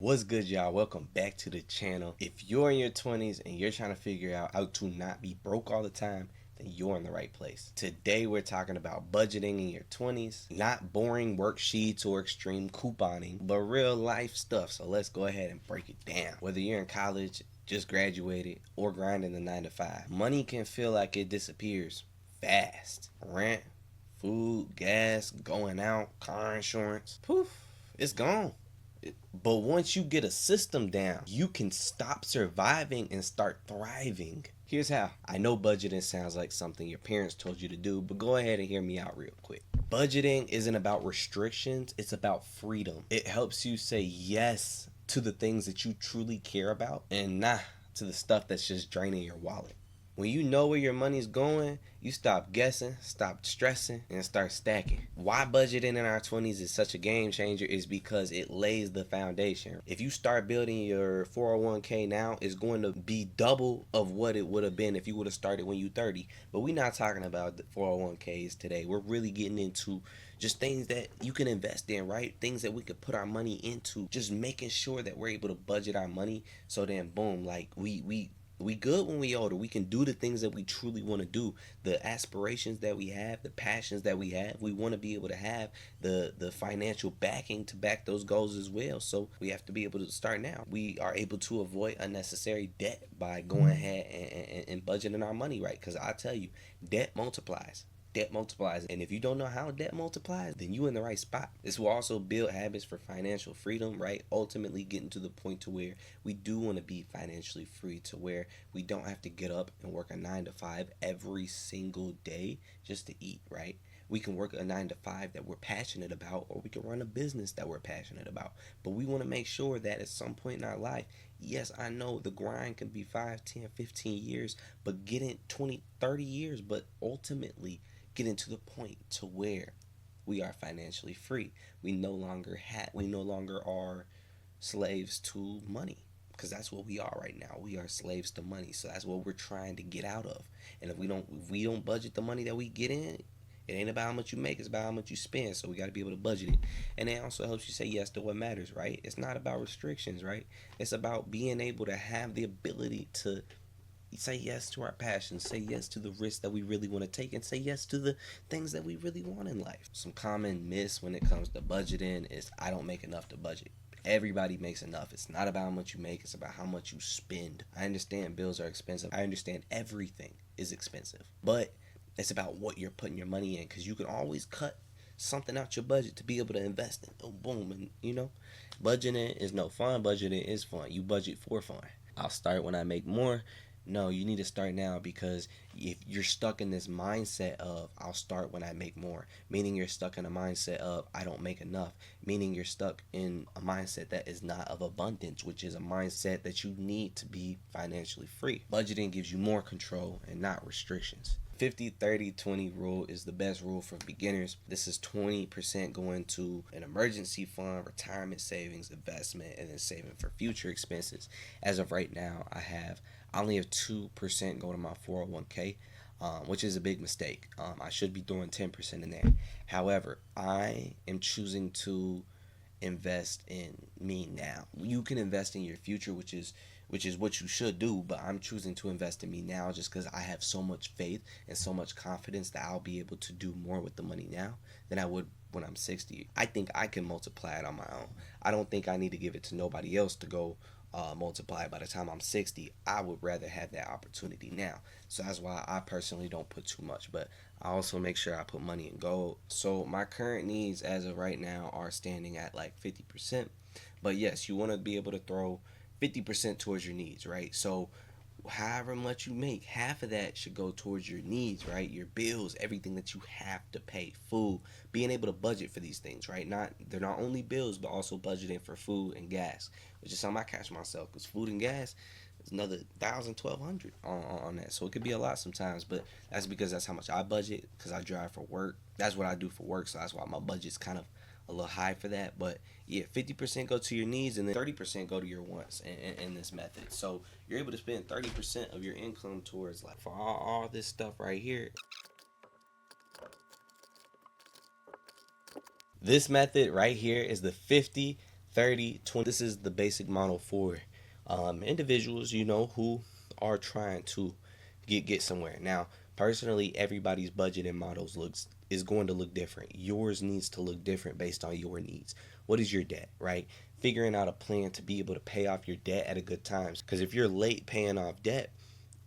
What's good, y'all? Welcome back to the channel. If you're in your 20s and you're trying to figure out how to not be broke all the time, then you're in the right place. Today we're talking about budgeting in your 20s, not boring worksheets or extreme couponing, but real life stuff. So let's go ahead and break it down. Whether you're in college, just graduated, or grinding the 9 to 5, money can feel like it disappears fast. Rent, food, gas, going out, car insurance, poof, it's gone. But once you get a system down, you can stop surviving and start thriving. Here's how. I know budgeting sounds like something your parents told you to do, but go ahead and hear me out real quick. Budgeting isn't about restrictions, it's about freedom. It helps you say yes to the things that you truly care about and nah to the stuff that's just draining your wallet. When you know where your money's going, you stop guessing, stop stressing, and start stacking. Why budgeting in our 20s is such a game changer is because it lays the foundation. If you start building your 401k now, it's going to be double of what it would have been if you would have started when you're 30. But we're not talking about the 401ks today. We're really getting into just things that you can invest in, right? Things that we could put our money into. Just making sure that we're able to budget our money so then boom, like we good when we older. We can do the things that we truly want to do, the aspirations that we have, the passions that we have. We want to be able to have the financial backing to back those goals as well. So we have to be able to start now. We are able to avoid unnecessary debt by going ahead and budgeting our money right, because I tell you, debt multiplies. Debt multiplies, and if you don't know how debt multiplies, then you in the right spot. This will also build habits for financial freedom, right? Ultimately getting to the point to where we do want to be financially free, to where we don't have to get up and work a 9 to 5 every single day just to eat, right? We can work a 9 to 5 that we're passionate about, or we can run a business that we're passionate about. But we want to make sure that at some point in our life, yes, I know the grind can be 5, 10, 15 years, but getting 20, 30 years, but ultimately getting to the point to where we are financially free. We no longer are slaves to money, because that's what we are right now. We are slaves to money. So that's what we're trying to get out of. And if we don't budget the money that we get in, it ain't about how much you make, it's about how much you spend. So we got to be able to budget it. And it also helps you say yes to what matters, right? It's not about restrictions, right? It's about being able to have the ability to say yes to our passions, say yes to the risks that we really want to take, and say yes to the things that we really want in life. Some common myths when it comes to budgeting is I don't make enough to budget. Everybody makes enough. It's not about how much you make, it's about how much you spend. I understand bills are expensive. I understand everything is expensive. But it's about what you're putting your money in, because you can always cut something out your budget to be able to invest in. Oh, boom. And budgeting is no fun. Budgeting is fun. You budget for fun. I'll start when I make more. No, you need to start now, because if you're stuck in this mindset of I'll start when I make more, meaning you're stuck in a mindset of I don't make enough, meaning you're stuck in a mindset that is not of abundance, which is a mindset that you need to be financially free. Budgeting gives you more control and not restrictions. 50-30-20 rule is the best rule for beginners. This is 20% going to an emergency fund, retirement savings, investment, and then saving for future expenses. As of right now, I only have 2% going to my 401k, which is a big mistake. I should be throwing 10% in there. However, I am choosing to invest in me now. You can invest in your future, which is what you should do, but I'm choosing to invest in me now just because I have so much faith and so much confidence that I'll be able to do more with the money now than I would when I'm 60. I think I can multiply it on my own. I don't think I need to give it to nobody else to go multiply it by the time I'm 60. I would rather have that opportunity now. So that's why I personally don't put too much, but I also make sure I put money in gold. So my current needs as of right now are standing at like 50%. But yes, you want to be able to throw 50% towards your needs, right? So however much you make, half of that should go towards your needs, right? Your bills, everything that you have to pay, food, being able to budget for these things, right? They're not only bills, but also budgeting for food and gas, which is something I catch myself, because food and gas is another 1,000, 1,200 on that. So it could be a lot sometimes, but that's because that's how much I budget, because I drive for work. That's what I do for work, so that's why my budget's kind of a little high for that. But yeah, 50% go to your needs, and then 30% go to your wants in this method. So you're able to spend 30% of your income towards, like, for all this stuff right here. This method right here is the 50 30, 20. This is the basic model for individuals, who are trying to get somewhere. Now, personally, everybody's budget and models looks is going to look different. Yours needs to look different based on your needs. What is your debt, right? Figuring out a plan to be able to pay off your debt at a good time. Because if you're late paying off debt,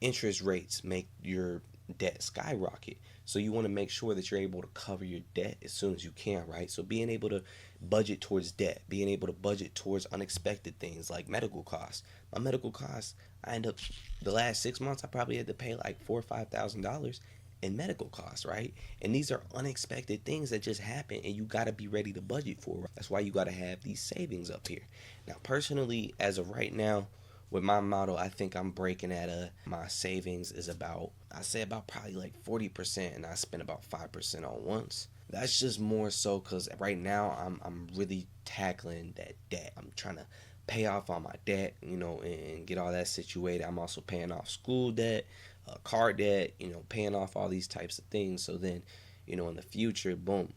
interest rates make your debt skyrocket. So you want to make sure that you're able to cover your debt as soon as you can, right? So being able to budget towards debt, being able to budget towards unexpected things like medical costs. My medical costs, I end up the last 6 months I probably had to pay like $4,000 or $5,000 in medical costs, right? And these are unexpected things that just happen, and you got to be ready to budget for. Right? That's why you got to have these savings up here. Now, personally, as of right now, with my model, I think I'm breaking at my savings is about, I say about probably like 40%, and I spend about 5% on once. That's just more so because right now I'm really tackling that debt. I'm trying to pay off all my debt, and get all that situated. I'm also paying off school debt, car debt, paying off all these types of things. So then, in the future, boom,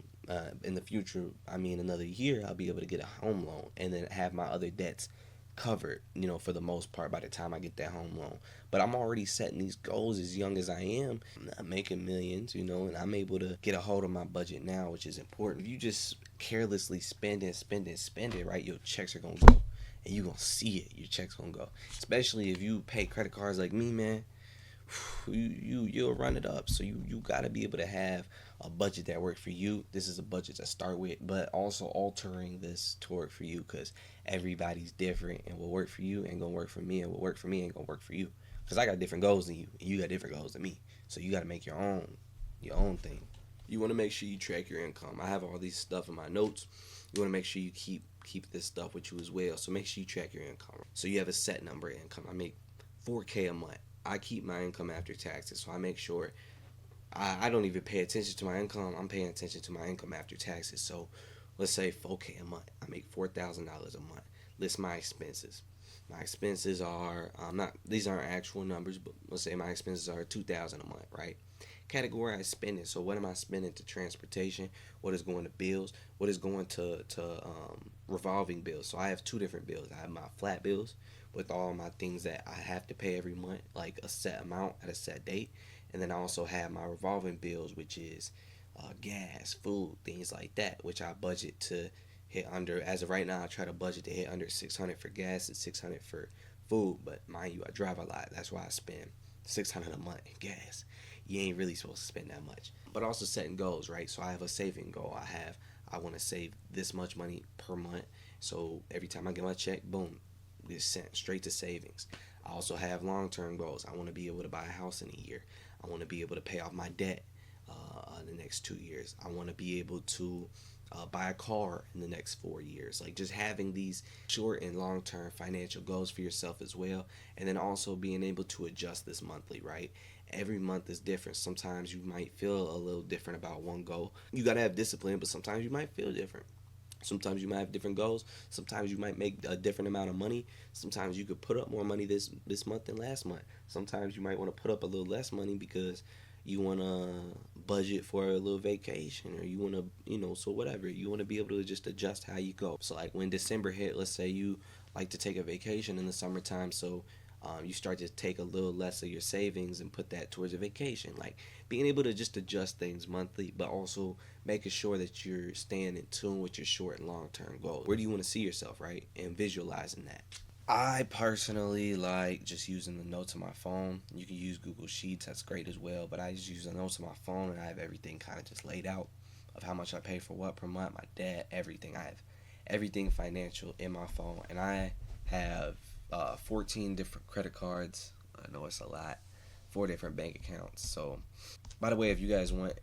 in the future, I mean another year, I'll be able to get a home loan and then have my other debts covered, for the most part by the time I get that home loan. But I'm already setting these goals as young as I am. I'm not making millions, and I'm able to get a hold of my budget now, which is important. If you just carelessly spend it, right, your checks are going to go. And you're going to see it. Your check's going to go. Especially if you pay credit cards like me, man. You'll run it up. So you got to be able to have a budget that works for you. This is a budget to start with, but also altering this to work for you, because everybody's different, and what work for you ain't gonna work for me, and what work for me ain't gonna work for you, because I got different goals than you, and you got different goals than me. So you got to make your own thing. You want to make sure you track your income. I have all these stuff in my notes. You want to make sure you keep this stuff with you as well. So make sure you track your income. So you have a set number of income. I make $4K a month. I keep my income after taxes, so I make sure I don't even pay attention to my income. I'm paying attention to my income after taxes. So let's say $4K a month. I make $4,000 a month. List my expenses. My expenses are not, these aren't actual numbers, but let's say my expenses are $2,000 a month, right? Categorize spending. So what am I spending to transportation? What is going to bills? What is going to revolving bills? So I have two different bills. I have my flat bills with all my things that I have to pay every month, like a set amount at a set date. And then I also have my revolving bills, which is gas, food, things like that, which I budget to hit under. As of right now, I try to budget to hit under 600 for gas and 600 for food. But mind you, I drive a lot. That's why I spend 600 a month in gas. You ain't really supposed to spend that much. But also setting goals, right? So I have a saving goal. I want to save this much money per month. So every time I get my check, boom, it's sent straight to savings. I also have long-term goals. I want to be able to buy a house in a year. I want to be able to pay off my debt in the next 2 years. I want to be able to buy a car in the next 4 years. Like, just having these short and long-term financial goals for yourself as well. And then also being able to adjust this monthly, right? Every month is different. Sometimes you might feel a little different about one goal. You got to have discipline, but sometimes you might feel different. Sometimes you might have different goals. Sometimes you might make a different amount of money. Sometimes you could put up more money this month than last month. Sometimes you might want to put up a little less money because you want to budget for a little vacation, or you want to, so whatever. You want to be able to just adjust how you go. So like when December hit, let's say you like to take a vacation in the summertime, so you start to take a little less of your savings and put that towards a vacation. Like being able to just adjust things monthly, but also making sure that you're staying in tune with your short and long term goals. Where do you want to see yourself, right? And visualizing that. I personally like just using the notes on my phone. You can use Google Sheets, that's great as well. But I just use the notes on my phone, and I have everything kind of just laid out of how much I pay for what per month, my debt, everything. I have everything financial in my phone, and I have 14 different credit cards. I know it's a lot. 4 different bank accounts. So, by the way, if you guys want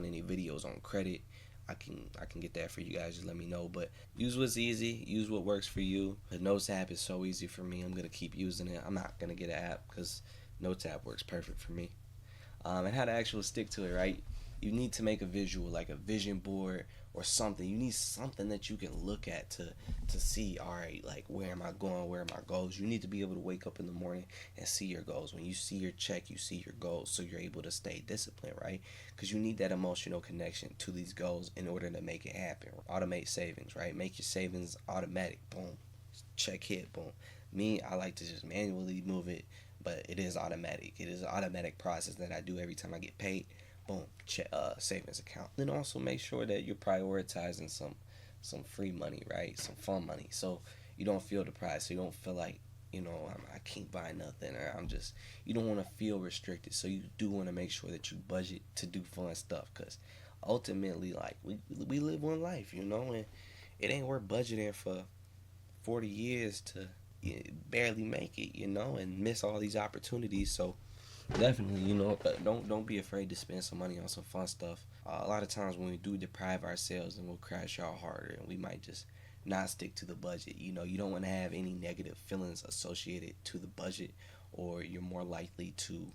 any videos on credit, I can get that for you guys. Just let me know. But use what's easy. Use what works for you. The Notes app is so easy for me. I'm gonna keep using it. I'm not gonna get an app because Notes app works perfect for me. And how to actually stick to it, right? You need to make a visual, like a vision board or something. You need something that you can look at to see, all right, like, where am I going? Where are my goals? You need to be able to wake up in the morning and see your goals. When you see your check, you see your goals, so you're able to stay disciplined, right? Because you need that emotional connection to these goals in order to make it happen. Automate savings, right? Make your savings automatic. Boom. Check hit. Boom. Me, I like to just manually move it, but it is automatic. It is an automatic process that I do every time I get paid. Boom, check, savings account. Then also make sure that you're prioritizing some free money, right? Some fun money, so you don't feel deprived. So you don't feel like, I can't buy nothing, or I'm just, you don't want to feel restricted. So you do want to make sure that you budget to do fun stuff, because ultimately, like, we live one life, and it ain't worth budgeting for 40 years to barely make it, and miss all these opportunities. So definitely, don't be afraid to spend some money on some fun stuff. A lot of times when we do deprive ourselves, then we'll crash out harder, and we might just not stick to the budget. You don't want to have any negative feelings associated to the budget, or you're more likely to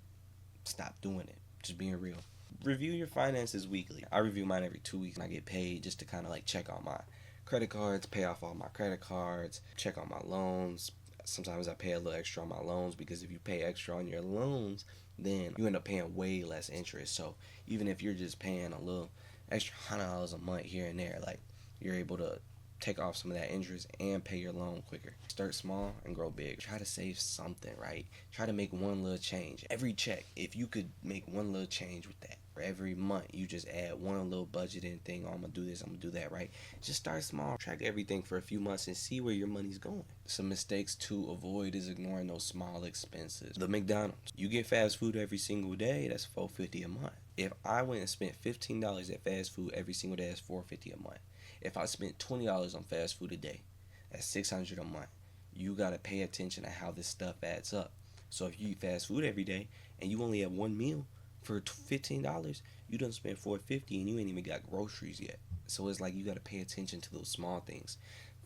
stop doing it. Just being real. Review your finances weekly. I review mine every 2 weeks, and I get paid just to kind of like check on my credit cards, pay off all my credit cards, check on my loans. Sometimes I pay a little extra on my loans, because if you pay extra on your loans, then you end up paying way less interest. So even if you're just paying a little extra $100 a month here and there, like, you're able to take off some of that interest and pay your loan quicker. Start small and grow big. Try to save something, right? Try to make one little change. Every check, if you could make one little change with that, or every month you just add one little budgeting thing, oh, I'm gonna do this, I'm gonna do that, right? Just start small. Track everything for a few months and see where your money's going. Some mistakes to avoid is ignoring those small expenses. The McDonald's, you get fast food every single day, that's $4.50 a month. If I went and spent $15 at fast food every single day, that's $4.50 a month. If I spent $20 on fast food a day, that's $600 a month. You gotta pay attention to how this stuff adds up. So if you eat fast food every day and you only have one meal for $15, you done spent $4.50 and you ain't even got groceries yet. So it's like you gotta pay attention to those small things.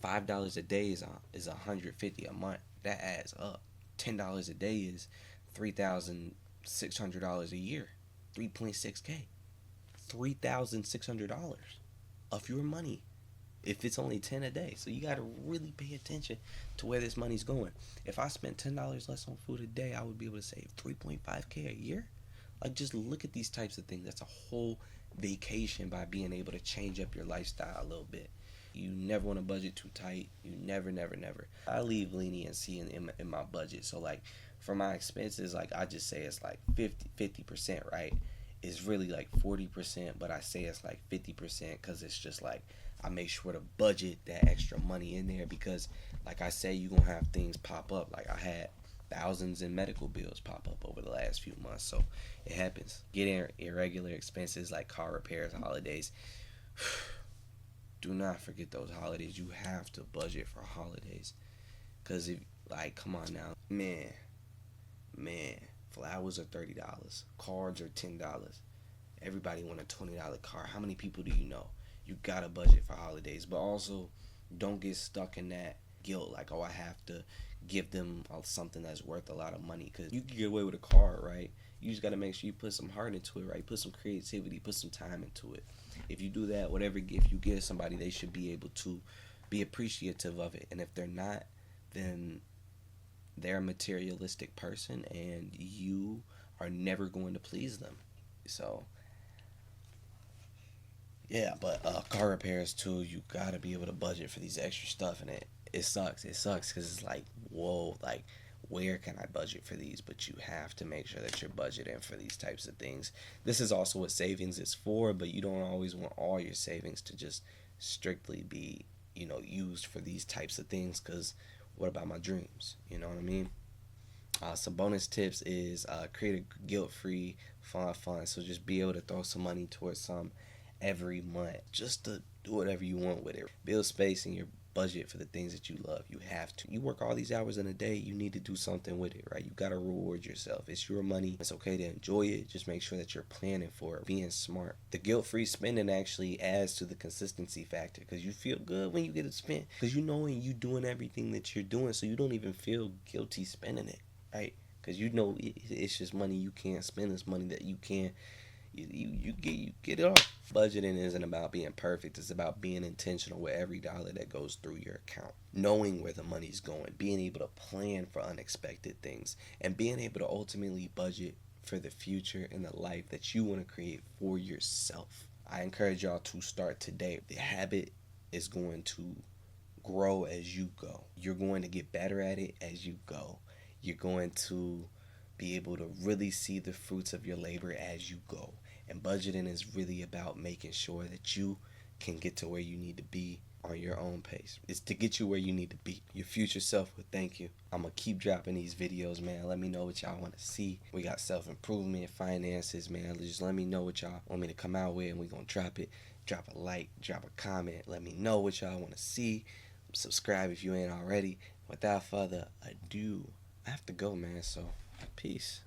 $5 a day is $150 a month. That adds up. $10 a day is $3,600 a year. 3.6K. $3,600 of your money, if it's only 10 a day. So you got to really pay attention to where this money's going. If I spent $10 less on food a day, I would be able to save 3.5K a year. Like, just look at these types of things. That's a whole vacation by being able to change up your lifestyle a little bit. You never want to budget too tight. You never. I leave leniency in my budget. So, like, for my expenses, like, I just say it's like 50%, right? It's really like 40%, but I say it's like 50% because it's just like I make sure to budget that extra money in there, because, like I say, you're going to have things pop up. Like, I had thousands in medical bills pop up over the last few months, so it happens. Getting irregular expenses like car repairs, holidays. Do not forget those holidays. You have to budget for holidays, because if, like, come on now, man, flowers are $30, cards are $10. Everybody want a $20 card. How many people do you know? You gotta budget for holidays, but also don't get stuck in that guilt, like, oh, I have to give them something that's worth a lot of money, because you can get away with a card, right? You just gotta make sure you put some heart into it, right? Put some creativity, put some time into it. If you do that, whatever gift you give somebody, they should be able to be appreciative of it. And if they're not, then they're a materialistic person and you are never going to please them. So yeah, but car repairs too, you gotta be able to budget for these extra stuff, and it sucks because it's like, whoa, like, where can I budget for these? But you have to make sure that you're budgeting for these types of things. This is also what savings is for, but you don't always want all your savings to just strictly be, used for these types of things, because what about my dreams? You know what I mean? Some bonus tips is create a guilt-free fund. So just be able to throw some money towards some every month, just to do whatever you want with it. Build space in your budget for the things that you love. You have to. You work all these hours in a day, you need to do something with it, right? You got to reward yourself. It's your money. It's okay to enjoy it. Just make sure that you're planning for it, being smart. The guilt-free spending actually adds to the consistency factor, because you feel good when you get it spent, because you know when you doing everything that you're doing, so you don't even feel guilty spending it, right? Because you know it's just money you can't spend. It's money that you can't You get it off. Budgeting isn't about being perfect. It's about being intentional with every dollar that goes through your account. Knowing where the money's going, being able to plan for unexpected things, and being able to ultimately budget for the future and the life that you want to create for yourself. I encourage y'all to start today. The habit is going to grow as you go. You're going to get better at it as you go. You're going to be able to really see the fruits of your labor as you go. And budgeting is really about making sure that you can get to where you need to be on your own pace. It's to get you where you need to be. Your future self would thank you. I'm going to keep dropping these videos, man. Let me know what y'all want to see. We got self-improvement, finances, man. Just let me know what y'all want me to come out with, and we're going to drop it. Drop a like, drop a comment. Let me know what y'all want to see. Subscribe if you ain't already. Without further ado, I have to go, man. So, peace.